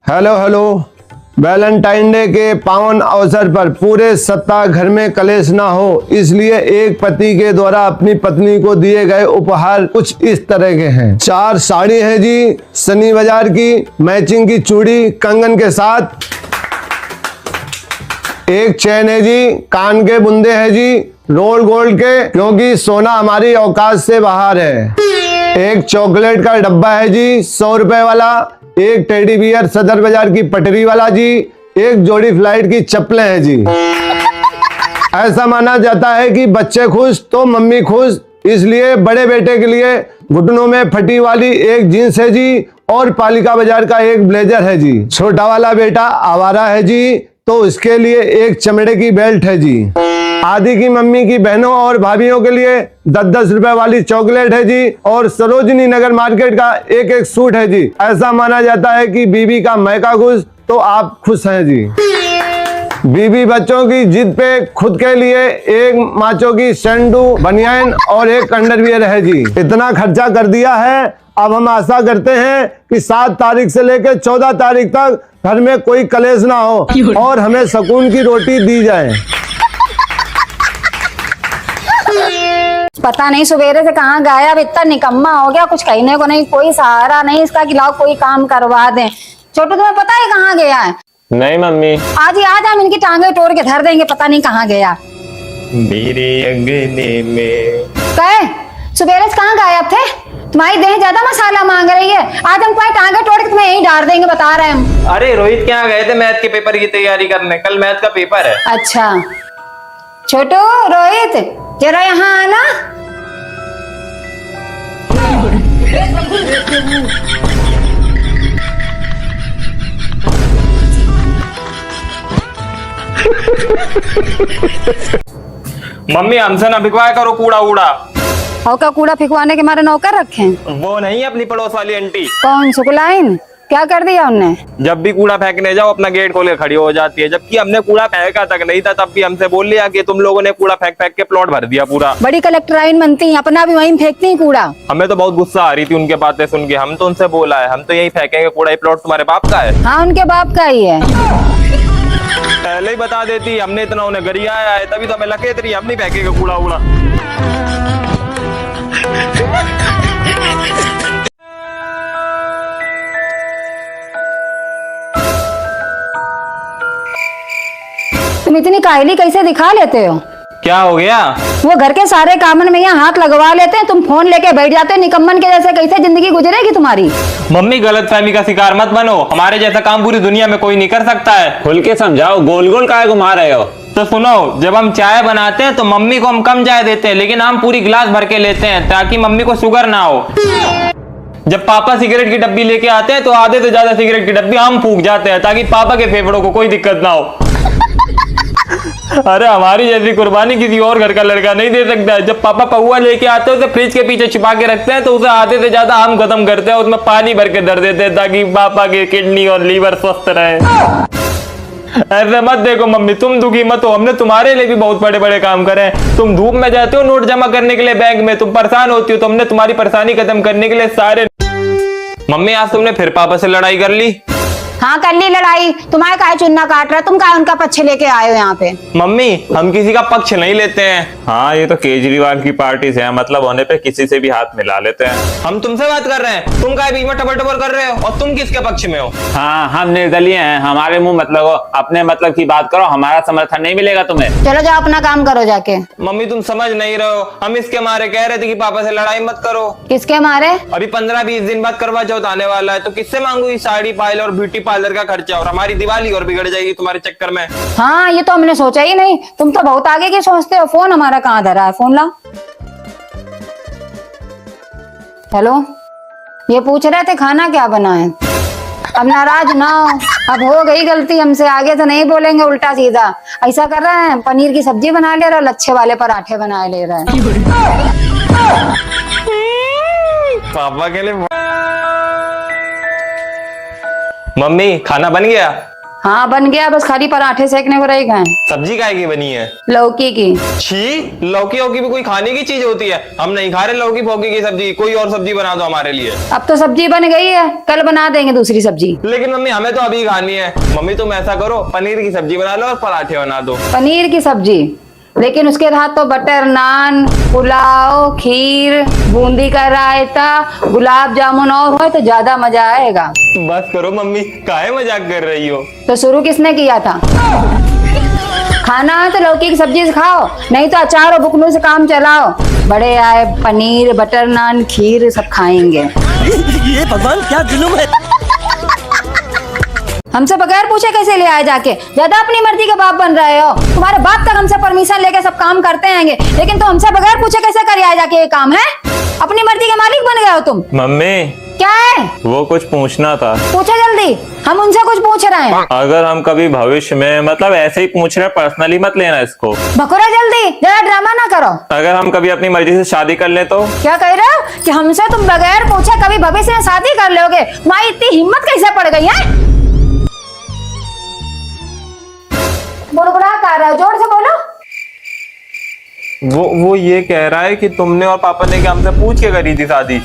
Hello hello. Valentine day के पावन अवसर पर पूरे सप्ताह घर में कलेश ना हो, इसलिए एक पति के द्वारा अपनी पत्नी को दिए गए उपहार कुछ इस तरह के हैं। 4 साड़ी है जी, सनी बाजार की मैचिंग की चूड़ी कंगन के साथ। एक चैन है जी, कान के बुंदे हैं जी, रोल गोल्ड के, क्योंकि सोना हमारी औकात से बाहर है। एक चॉकलेट का डब्बा है जी 100 रुपए वाला। एक टेडी बियर सदर बाजार की पटरी वाला जी। एक जोड़ी फ्लाइट की चप्पलें हैं जी। ऐसा माना जाता है कि बच्चे खुश तो मम्मी खुश, इसलिए बड़े बेटे के लिए घुटनों में फटी वाली एक जीन्स है जी और पालिका बाजार का एक ब्लेजर है जी। छोटा वाला बेटा आवारा है जी, तो इसके लिए एक चमड़े की बेल्ट है जी। आदि की मम्मी की बहनों और भाभीियों के लिए 10-10 रुपए वाली चॉकलेट है जी और सरोजनी नगर मार्केट का एक सूट है जी। ऐसा माना जाता है कि बीबी का मैका खुश तो आप खुश हैं जी। बीबी बच्चों की जिद पे खुद के लिए एक माचो की सैंडू बनियान और एक अंडरवियर है जी। इतना खर्चा कर दिया है, अब हम आशा करते हैं कि 7 तारीख से लेकर 14 तारीख तक घर में कोई कलेश ना हो और हमें सुकून की रोटी दी जाए। पता नहीं सुबेरे से कहाँ गायब, इतना निकम्मा हो गया, कुछ कहने को नहीं, कोई सहारा नहीं इसका कि लाओ कोई काम करवा दें। छोटू तुम्हें पता है कहाँ गया है? नहीं मम्मी। आज ही आज हम इनकी टांगे तोड़ के धर देंगे, पता नहीं कहाँ गया। मेरे अंगने में कहे सुबेरे से कहाँ गायब थे? तुम्हारी देह ज्यादा मसाला मांग रही है, आज हम तुम्हारी टांगे तोड़ के तुम्हें यहीं डाल देंगे, बता रहे हैं हम। अरे रोहित क्या गए थे मैथ के पेपर की तैयारी करने, कल मैथ का पेपर है। अच्छा छोटू रोहित जरा यहाँ आना। मम्मी हमसे ना बिकवाया करो कूड़ा उड़ा। और का कूड़ा फिकवाने के मारे नौकर रखे हैं? वो नहीं अपनी पड़ोस वाली आंटी। कौन सुकलाइन? क्या कर दिया उनने? जब भी कूड़ा फेंकने जाओ अपना गेट खोल के खड़ी हो जाती है, जबकि हमने कूड़ा फेंका तक नहीं था तब भी हमसे बोल लिया कि तुम लोगों ने कूड़ा फेंक फेंक के प्लॉट भर दिया पूरा। बड़ी कलेक्टराइन बनती हैं, अपना भी वहीं फेंकती हैं कूड़ा। हमें तो बहुत गुस्सा आ रही थी उनके बातें सुन के। हम तो उनसे बोला है हम तो यही फेंकेंगे कूड़ा, ये प्लॉट तुम्हारे बाप का है। हाँ उनके बाप का ही है। पहले ही बता देती, हमने इतना उन्हें गरियाया है तभी तो हमें लकेत रही, हम नहीं फेंकेंगे कूड़ा उड़ा। तुम इतनी काहली कैसे दिखा लेते हो? क्या हो गया? वो घर के सारे कामन में यहाँ हाथ लगवा लेते हैं, तुम फोन लेके बैठ जाते हो निकम्मन के जैसे। कैसे जिंदगी गुजरेगी तुम्हारी? मम्मी गलतफहमी का शिकार मत बनो, हमारे जैसा काम पूरी दुनिया में कोई नहीं कर सकता है। खुल के समझाओ, गोल गोल काहे घुमा रहे हो? तो सुनो, जब हम चाय बनाते हैं तो मम्मी को हम कम चाय देते हैं, लेकिन हम पूरी गिलास भर के लेते हैं ताकि मम्मी को शुगर ना हो। जब पापा सिगरेट की डब्बी लेके आते हैं तो आधे से ज्यादा सिगरेट की डब्बी हम फूंक जाते हैं ताकि पापा के फेफड़ों को कोई दिक्कत ना हो। अरे हमारी जैसी कुर्बानी किसी और घर का लड़का नहीं दे सकता है। जब पापा पौवा लेके आते हैं उसे फ्रिज के पीछे छिपा के रखते हैं तो उसे आधे से ज्यादा हम खत्म करते हैं, उसमें पानी भर के धर देते हैं ताकि पापा की किडनी और लीवर स्वस्थ रहे। ऐसे मत देखो मम्मी, तुम दुखी मत हो, हमने तुम्हारे लिए भी बहुत बड़े बड़े काम करे हैं। तुम धूप में जाते हो नोट जमा करने के लिए बैंक में, तुम परेशान होती हो, तो हमने तुम्हारी परेशानी खत्म करने के लिए सारे। मम्मी आज तुमने फिर पापा से लड़ाई कर ली? हाँ कर ली लड़ाई। तुम्हारे काहे चुन्ना काट रहा, तुम काहे उनका पक्ष लेके आए हो यहाँ पे? मम्मी हम किसी का पक्ष नहीं लेते हैं। हाँ ये तो केजरीवाल की पार्टी से है, मतलब होने पे किसी से भी हाथ मिला लेते हैं। हम तुमसे बात कर रहे हैं, तुम काहे बीच में टबर टबर कर रहे हो, और तुम किसके पक्ष में हो? हाँ हम निर्दलीय हैं, हमारे मुंह मतलब हो, अपने मतलब की बात करो, हमारा समर्थन नहीं मिलेगा तुम्हें। चलो जाओ अपना काम करो जाके। मम्मी तुम समझ नहीं रहे हो, हम इसके मारे कह रहे थे कि पापा से लड़ाई मत करो। किसके मारे? अभी 15-20 दिन बाद करवा चौथ आने वाला है, तो किससे मांगू साड़ी पायल और ब्यूटी पार्लर का खर्चा, और हमारी दिवाली और बिगड़ जाएगी तुम्हारे चक्कर में। हाँ ये तो हमने सोचा ही नहीं, तुम तो बहुत आगे की सोचते हो। फोन हमारा कहाँ धरा है, फोन लाओ। हेलो, ये पूछ रहे थे खाना क्या बना है। अब नाराज ना हो, अब हो गई गलती हमसे, आगे तो नहीं बोलेंगे उल्टा सीधा। ऐसा कर रहे हैं पनीर की सब्जी बना ले रहा है, लच्छे वाले पराठे बना ले रहा है। पापा के लिए। मम्मी खाना बन गया? हाँ बन गया, बस खाली पराठे सेकने को रह गए। सब्जी काहे की बनी है? लौकी की। छी, लौकी वौकी भी कोई खाने की चीज होती है? हम नहीं खा रहे लौकी फौकी की सब्जी, कोई और सब्जी बना दो हमारे लिए। अब तो सब्जी बन गई है, कल बना देंगे दूसरी सब्जी। लेकिन मम्मी हमें तो अभी खानी है। मम्मी तुम ऐसा करो, पनीर की सब्जी बना लो और पराठे बना दो। पनीर की सब्जी, लेकिन उसके साथ तो बटर नान, पुलाव, खीर, बूंदी का रायता, गुलाब जामुन और हो तो ज्यादा मजा आएगा। बस करो मम्मी, काहे मजाक कर रही हो? तो शुरू किसने किया था? खाना है तो लौकी की सब्जी से खाओ, नहीं तो अचार और बुकनू से काम चलाओ। बड़े आए पनीर, बटर नान, खीर सब खाएंगे। ये भगवान क्या जुल्म है। हमसे बगैर पूछे कैसे ले आए जाके? ज्यादा अपनी मर्जी के बाप बन रहे हो। तुम्हारे बाप तक हमसे परमिशन लेके सब काम करते आएंगे, लेकिन तुम हमसे बगैर पूछे कैसे कर आए जाके ये काम है? अपनी मर्जी के मालिक बन गए हो तुम। मम्मी क्या है? वो कुछ पूछना था। पूछो जल्दी, हम उनसे कुछ पूछ रहे हैं। अगर हम कभी भविष्य में, मतलब ऐसे ही पूछ रहे, पर्सनली मत लेना इसको। बकुरा जल्दी, जरा ड्रामा ना करो। अगर हम कभी अपनी मर्जी से शादी कर ले तो? क्या कह रहे हो कि हमसे तुम बगैर पूछे कभी भविष्य में शादी कर लोगे? तुम्हारी इतनी हिम्मत कैसे पड़ गई है? बुड़बुड़ा कर रहे हो, जोर से बोलो। वो ये कह रहा है कि तुमने और पापा ने क्या हमसे पूछ के करी थी शादी?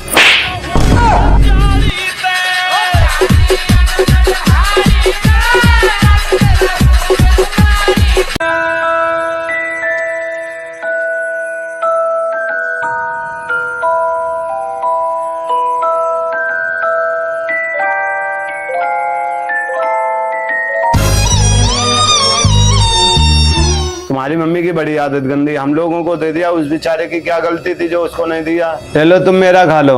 तुम्हारी मम्मी की बड़ी आदत गंदी, हम लोगों को दे दिया, उस बेचारे की क्या गलती थी जो उसको नहीं दिया? चलो तुम मेरा खा लो।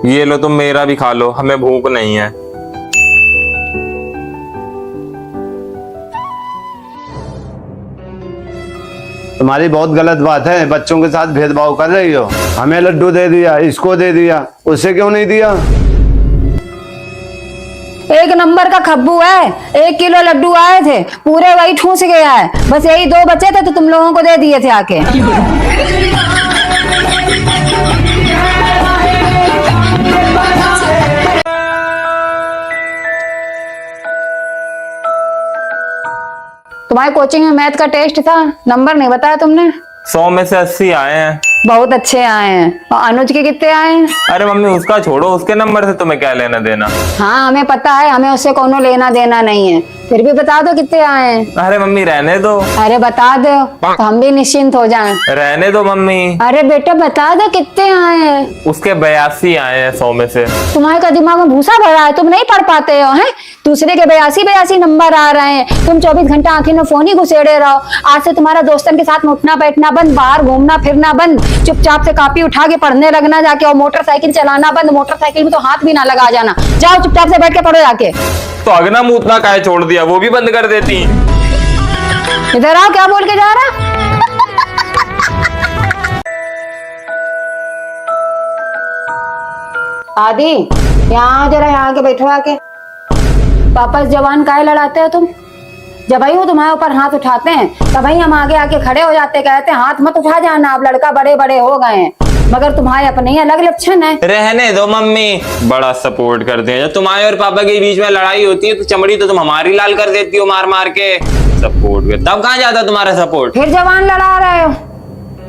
ये लो तुम मेरा भी खा लो, हमें भूख नहीं है। तुम्हारी बहुत गलत बात है, बच्चों के साथ भेदभाव कर रही हो। हमें लड्डू दे दिया, इसको दे दिया, उसे क्यों नहीं दिया? एक नंबर का खब्बू है, 1 किलो लड्डू आए थे, पूरे वही ठूस गया है। बस यही 2 बचे थे तो तुम लोगों को दे दिए थे आके। तुम्हारी कोचिंग में मैथ का टेस्ट था, नंबर नहीं बताया तुमने। 100 में से 80 आए हैं। बहुत अच्छे आए हैं। और अनुज के कितने आए हैं? अरे मम्मी उसका छोड़ो, उसके नंबर से तुम्हें क्या लेना देना? हाँ हमें पता है, हमें उससे कोनो लेना देना नहीं है, फिर भी बता दो कितने आए हैं। अरे मम्मी रहने दो। अरे बता दो तो हम भी निश्चिंत हो जाएं। रहने दो मम्मी। अरे बेटा बता दो कितने आए हैं। उसके 82 आए हैं 100 में से। तुम्हारे का दिमाग में भूसा भरा है, तुम नहीं पढ़ पाते हो हैं? दूसरे के 82 नंबर आ रहे हैं, तुम 24 घंटा आंखें में फोन ही घुसेड़े रहो। आज से तुम्हारा दोस्तन के साथ में उठना बैठना बंद, बाहर घूमना फिरना बंद, चुपचाप से कॉपी उठा के पढ़ने लगना जाके, और मोटरसाइकिल चलाना बंद। मोटरसाइकिल में तो हाथ भी ना लगा जाना। जाओ चुपचाप से बैठ के पढ़ो जाके। तो अगना मूतना काहे छोड़ दिया, वो भी बंद कर देती। इधर आओ, क्या बोल के जा रहा? आदि यहाँ जरा, यहाँ के बैठो आके। पापा से जवान काहे लड़ाते हो तुम? जब भाई वो तुम्हारे ऊपर हाथ उठाते हैं तब भाई हम आगे आके खड़े हो जाते, कहते हैं हाथ मत उठा जाना, आप लड़का बड़े बड़े हो गए हैं। मगर तुम्हारे अपने ही अलग लक्षण है। रहने दो मम्मी, बड़ा सपोर्ट करते हैं। जब तुम्हारे और पापा के बीच में लड़ाई होती है तो चमड़ी तो तुम हमारी लाल कर देती हो मार मार के। सपोर्ट कर, तब कहाँ जाता तुम्हारा सपोर्ट? फिर जवान लड़ा रहे हो।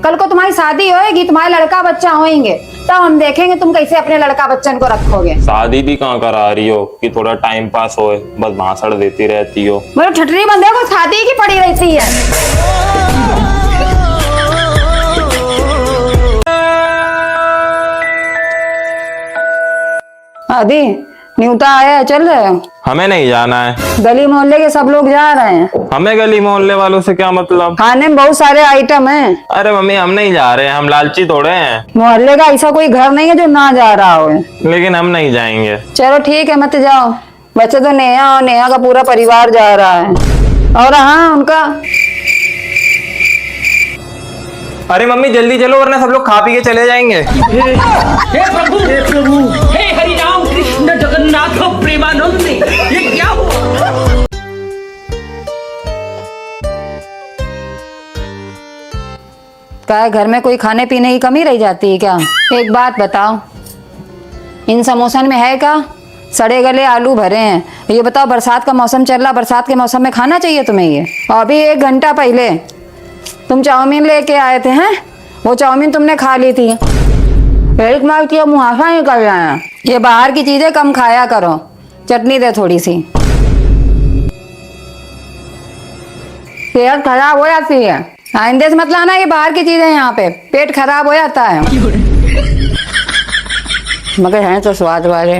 कल को तुम्हारी शादी होएगी, तुम्हारे लड़का बच्चा होंगे, तब हम देखेंगे तुम कैसे अपने लड़का बच्चन को रखोगे। शादी भी कहाँ करा रही हो कि थोड़ा टाइम पास होए, बस भाषण देती रहती हो। मेरे ठटरी बंदे को शादी की पड़ी रहती है। आदि न्यूता आया, चल रहे हो? हमें नहीं जाना है। गली मोहल्ले के सब लोग जा रहे हैं। हमें गली मोहल्ले वालों से क्या मतलब? खाने में बहुत सारे आइटम हैं। अरे मम्मी हम नहीं जा रहे हैं, हम लालची थोड़े हैं। मोहल्ले का ऐसा कोई घर नहीं है जो ना जा रहा हो। लेकिन हम नहीं जाएंगे। चलो ठीक है, मत जाओ। वैसे तो नेहा और नेहा का पूरा परिवार जा रहा है, और हाँ उनका। अरे मम्मी जल्दी चलो वरना सब लोग खा पी के चले जाएंगे। हे प्रभु हे हरि राम कृष्ण जगन्नाथ प्रेमानंद, ये क्या हुआ? क्या घर में कोई खाने पीने की कमी रह जाती है क्या? एक बात बताओ, इन समोसन में है क्या? सड़े गले आलू भरे हैं। ये बताओ, बरसात का मौसम चल रहा, बरसात के मौसम में खाना चाहिए तुम्हें ये? और अभी 1 घंटा पहले तुम चाउमीन लेके आए थे, हैं? वो चाउमीन तुमने खा ली थी। एक मार किया मुहासा निकल रहा है। ये बाहर की चीजें कम खाया करो। चटनी दे थोड़ी सी, सेहत खराब हो जाती है। आइंदे से मत लाना ये बाहर की चीजें यहाँ पे, पेट खराब हो जाता है। मगर हैं तो स्वाद वाले।